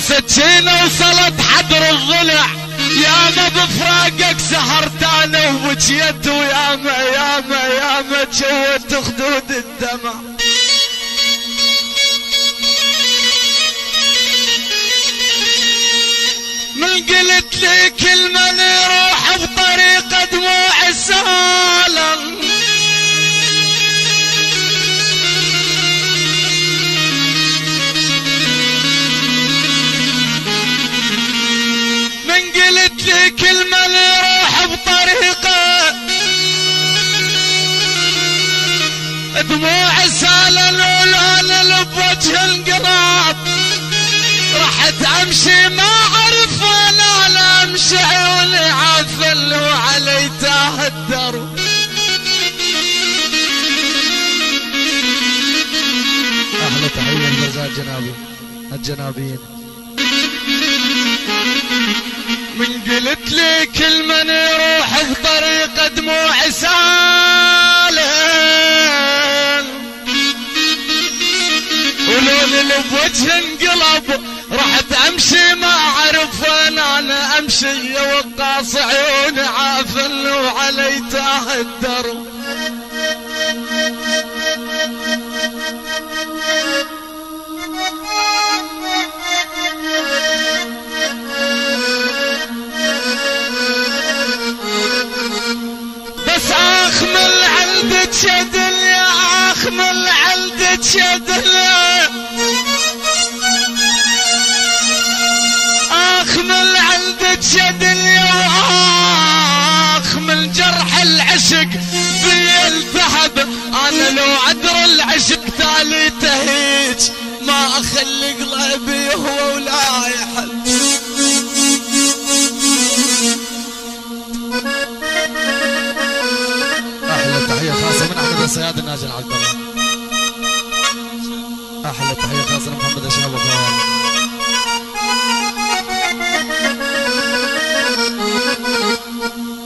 سكينة وصلت حدر الضلع، ياما بفراقك سهرت انا وبجيت، وياما ياما ياما جوت خدود الدمع. من قلت لي كلمة نروح بطريقة دموع السالم، من قلت لي كلمة نروح بطريقة دموع السالم، ولون بوجه انقلاب، رحت امشي ما اعرف انا امشي، عيوني عافل وعلي تاه الدرب. احلى تحيه للرجال جنابي الجنابيين. من قلت لي كلمة نروح بطريقة دموع سالم، ولون اللي بوجه انقلب، رحت امشي ما اعرف وين انا امشي، وقاص عيوني عافل وعلي تاه الدرب. بس اخمل عندك شدل يا اخمل عندك شدل، اخمل عندك شدل يا اخمل جرح العشق في الذهب، انا لو عذر العشق تالي تهيج، ما اخلي قلبي يهوى ولا يحل. احلى تحيه خاصه من احمد السياد الناجي عبد الله. احلى تحيه خاصه لمحمد الشهاب وفوال.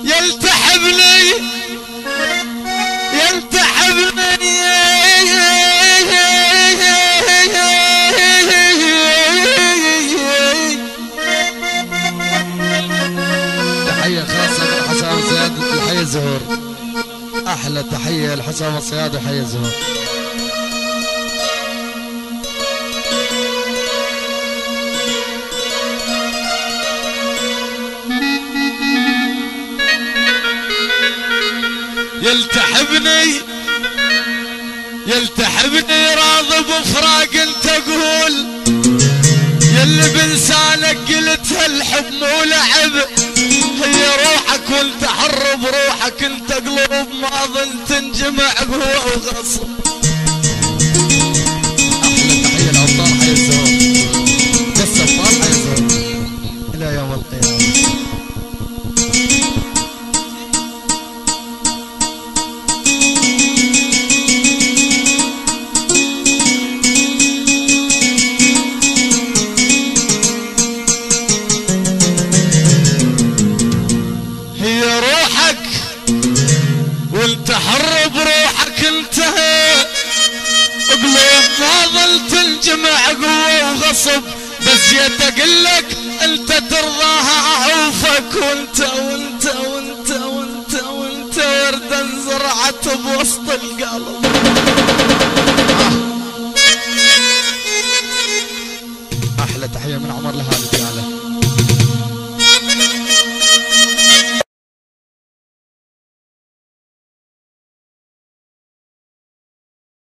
يلتحبني يلتحبني تحيه خاصه من حسام السياد لحي الزهور. احلى تحيه لحسام الصياد وحي الزهور. يلتحبني يلتحبني راضي بفراق انت قول، يلي بلسانك قلت هالحب مو لعب، هي روحك وانت حر بروحك، انت قلوب ما ظل تنجمع قوة وغصب. احلى تحيه لابطال حي الزهور، بس ابطال حي الزهور الى يوم القيامه. وانت حر بروحك انت، قلوب ما ظل تنجمع قوة وغصب، بس جيت اقلك انت ترضاها اعوفك، وانت وانت وانت وانت وانت وردا زرعت بوسط القلب. احلى تحيه من عمر لهادي تعالى.